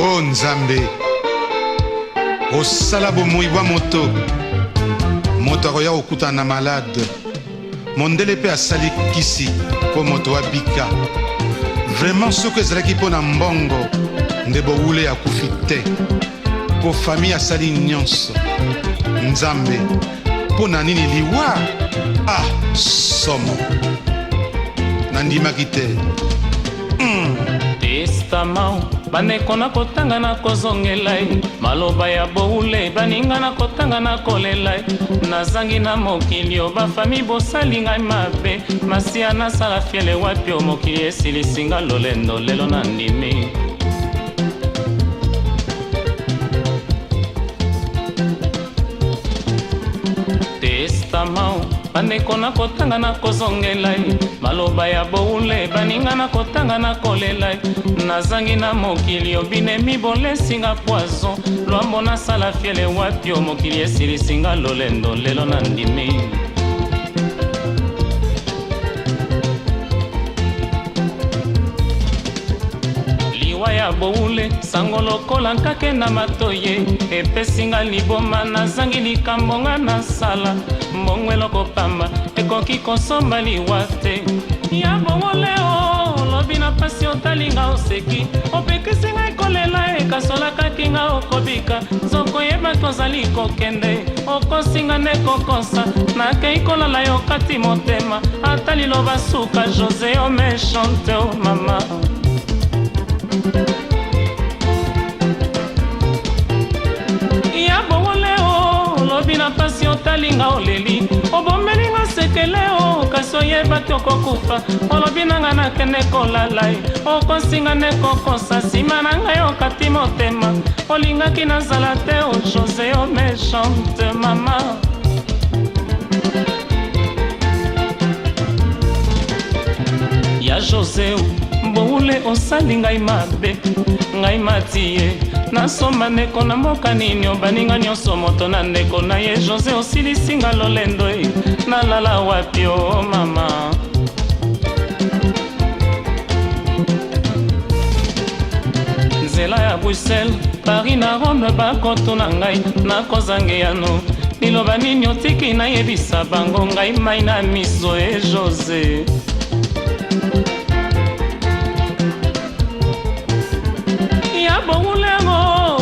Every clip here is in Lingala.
Oh Nzambe, osala bomoi bwa moto akoya kokuta na malade, mondele mpe asali kisi mpo moto abika. Vraiment soki ezalaki mpo na mbongo nde bowule akufi te, mpo famille asali nyonso. Nzambe, mpo na nini liwa? Ah, somo nandimaki te. Testament bandeko na kotanga na kozongela maloba ya boule baninga na kotanga na kolela nazangi na mokili o bafami bosali ngai mabe masia nasala fiele wapi o mokili esilisinga lolendo lelo na ndimi. Testament bandeko na kotanga na kozongela maloba ya boule baninga na kotanga na kolela nazangi na mokili obinemi bolesinga poison lwambo nasala fiele wapi o mokili esilisinga lolendo lelo na ndimi. Liwa ya boule sango lokola nkake na matoye epesinga liboma nazangi likambo nga nasala mbongo eloko pamba ekoki kosomba liwa te ya boule o lobi na pasi otalinga oseki opekisi ngai kolela ekasolakaki nga okobika zokoyeba tozali kokende okosinga nde kokosa nakei kolala yo kati motema ata liloba suka José o méchante o mama. Ya bowole o lobi na pasi otalinga oleli obomelinga sekele o kasi oyeba te okokufa olobi nanga nakende kolala okosinga nde kokosa nsima na ngai okati motema olingaki nazala te o José o méchante mama. Ya José boule osali ngai mabe ngai matie nasomba ndeko na mboka nini obaninga nyonso moto na ndeko na ye José osilisinga lolendo nalala wapi o mama. Nzela ya Bruxelles Paris na Rome bakotuna ngai nakozangeyano liloba nini otiki nayebisa bango ngai mai na miso e José.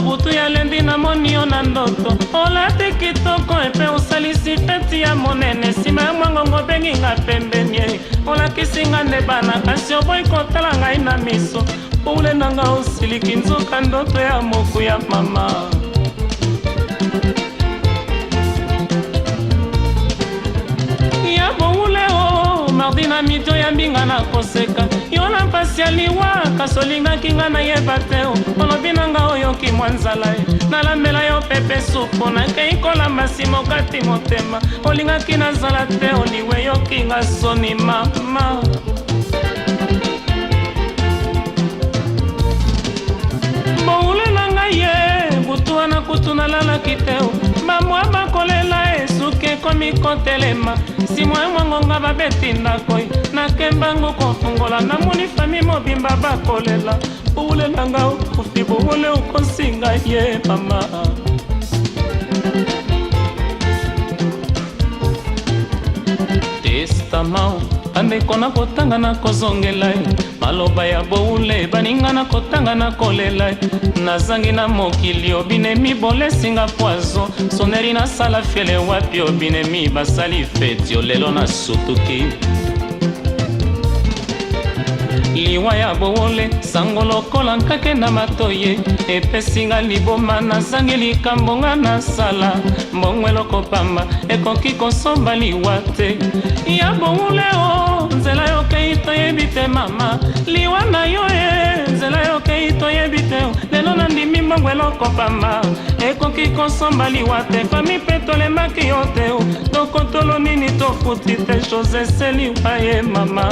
Butu ya lendi na moni yo na ndoto olati kitoko epe osalisi feti ya monene nsima ya mwangongo benginga pembeni olakisinga nde bana kasi oboyi kotala ngai na miso boule nanga osiliki nzoka ndoto ya moku ya mama. Ya boule o mardi na midi oyambinga na koseka yo na mpasi ya liwa kasi olingaki nga nayeba te olobi nanga oyoki mwa nzala nalambela yo pepe supu nakei kolamba nsima okati motema olingaki nazala te oliwe yoki nga soni mama. Boule na ngai ye butu wana kutu nalalaki te bamwa bakolela esuki ekomi kotelema nsima ya mwangonga babeti ndako nakembango kofungola namoni fami mobimba bakolela boule nanga okufi boule okosinga ye mama. Testament bandeko na kotanga na kozongela maloba ya boule baninga na kotanga na kolela nazangi na mokili obinemi bolesinga poison soneri nasala fiele wapi obinemi basali feti olelo na sutuki. Liwa ya boule sango lokola nkake na matoye epesinga liboma nazangi likambo nga nasala mbongo eloko pamba ekoki kosomba liwa te. Ya boule o nzela yokei toyebi te mama liwa na yo nzela yokei toyebi te lelo na ndimi mbongo eloko pamba ekoki kosomba liwa te fami mpe tolembaki yo te tokotolo nini tofuti te José seliwa ye mama.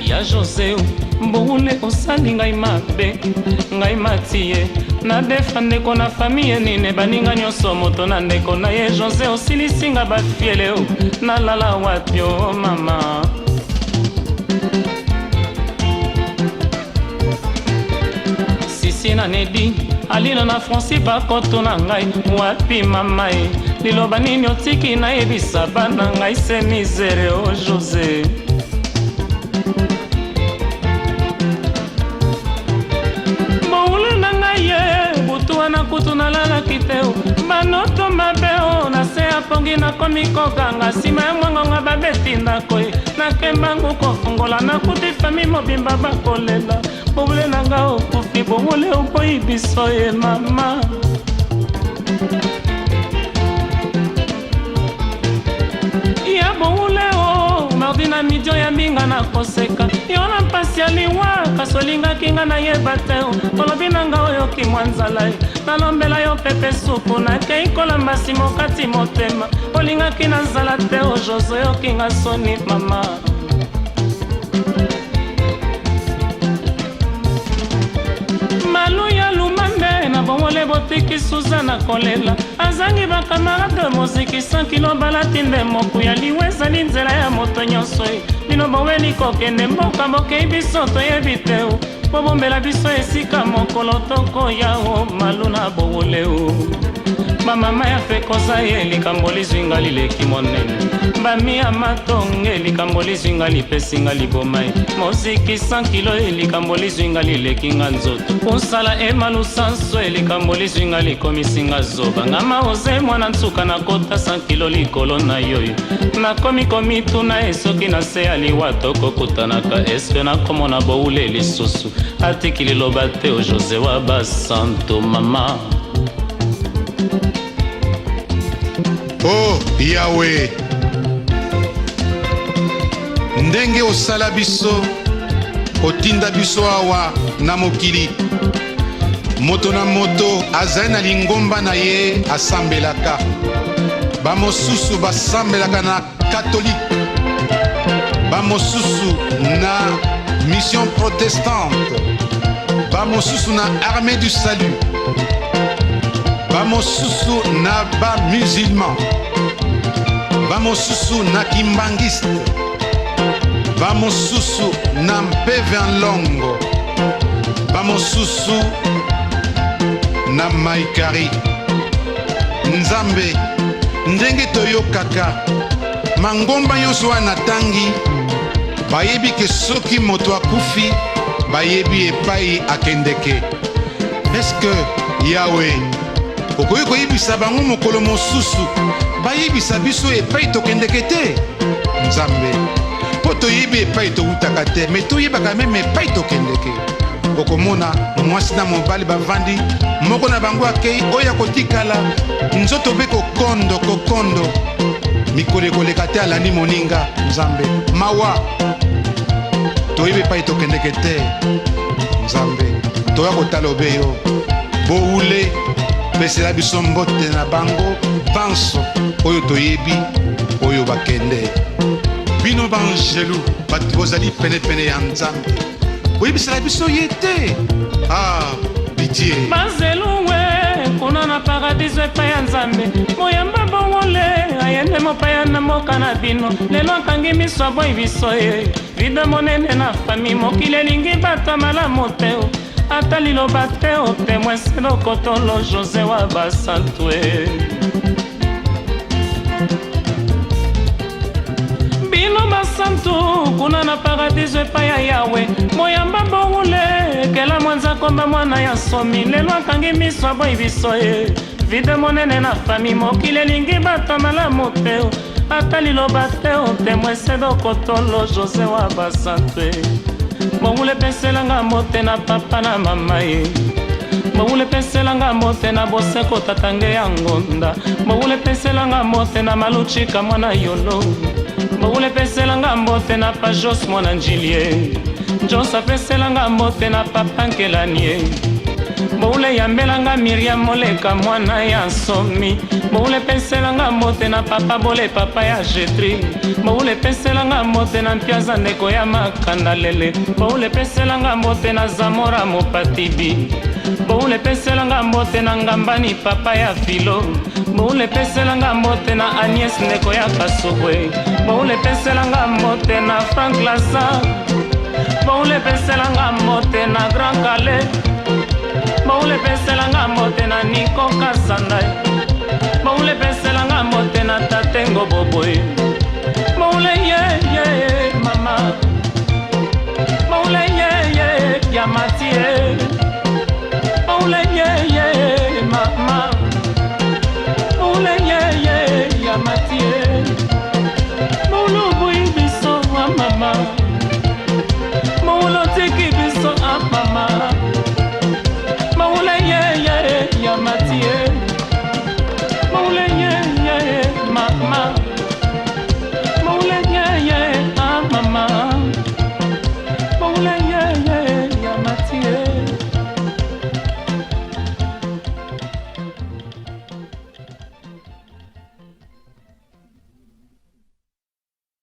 Ya José boule osali ngai mabe ngai matie nadefa ndeko na famille nini baninga nyonso moto na ndeko na ye José osilisinga bafiele nalala wapi o mama. Lucie na Nedi alino na Franci bakoto na ngai wapi mama e liloba nini otiki nayebisa bana ngai se misere o José boule na ngai ye butu wana kutu nalalaki te banoto mabe o na se ya pongi nakomi kokanga nsima ya mwangonga babeti ndako ye nakembangu kofungola nakuti fami mobimba bakolela boule na nga okufi boule oboyi biso ye mama ya boule o mardi na midio ya mbinga na koseka yo na mpasi ya liwa kasi olingaki nga nayeba te olobi na nga oyoki mwa nzala ye nalombela yo pepe supu nakei kolamba nsima okati motema olingaki na nzala te o José oyoki nga soni mama maluya lumambe na bongole botiki Suzana kolela azangi bakamarade moziki 100 kilo balati nde moku ya liwa ezali nzela ya moto nyonso ye bino boweli kokende mboka bokei biso toyebi te bobombela biso esika mokolo tokoya o malu na bowole o bamama ya fekoza ye likambo lizwinga lileki monene bami ya matonge likambo lizwinga lipesinga liboma ye moziki 100 kilo ye likambo lizwinga lileki nga nzoto kosala emalusanso ye likambo lizwinga likomisinga zoba ngama oze mwana ntsuka nakota 100 kilo likolo na yoyo nakomi komituna ye soki na se ya liwa tokokutanaka eske nakomona boule lisusu atiki liloba te o José wa basanto mama Oh Yahweh ndenge osala biso otinda biso awa na mokili moto na moto azali na lingomba na ye asambelaka bamosusu basambelaka na katolike bamosusu na mission protestante bamosusu na armée du salut bamosusu na bamusulman bamosusu na kimbangiste bamosusu na mpeve nlongo bamosusu na maikari nzambe ndenge toyokaka mangomba nyonso wana tangi bayebi ke soki moto akufi bayebi epai akendeke eske Yahweh okoki koyebisa bango mokolo mosusu bayebisa biso epai tokendeke te nzambe mpo toyebi epai towutaka te me toyebaka meme epai tokendeke okomona mwasi na mobali bavandi moko na bango akei oyo akotikala nzoto mpe kokondo mikolo ekoleka te alandi moninga nzambe mawa toyebi epai tokendeke te nzambe toya kotala obeyo boule pesela biso mbote na bango panso oyo toyebi oyo bakende bino banjelu bato bozali penepene ya nzambe boyebisela biso ye te pitié banzelu we kuna na paradiso epai ya nzambe moyamba bongole ayende mopaya na mboka na bino lelo akangi miso aboyi biso ye vide monene na fami mokili elingi bato malamu te ata liloba te otemwe selokotolo José wa basantwe bino basantu kuna na paradiso epai ya Yawe moyamba bongule ekela mwanza komba mwana ya somi lelo akangi miso aboyi biso ye vide monene na fami mokili elingi bato malamu te ata liloba te otemwe selokotolo José wa basantwe bongule peselanga mbote na papa na mama ye bongule peselanga mbote na boseko tatange ya ngonda bongule peselanga mbote na maluchika mwana yolo bongule peselanga mbote na pajos mwana njilie jos apeselanga mbote na papa nkelanie bongule yambelanga Miriam moleka mwana ya nsomi bongule peselanga mbote na papa bole papa ya Jetri bongule peselanga mbote na mpiaza ndeko ya makanda lele bongule peselanga mbote na Zamora mopatibi bongule peselanga mbote na ngambani papa ya Filo bongule peselanga mbote na Agnes ndeko ya Kasubwe bongule peselanga mbote na Frank Laza bongule peselanga mbote na Grand Calais boule peselanga mbote na Niko Kasanda, boule peselanga mbote na Tatengo Boboy.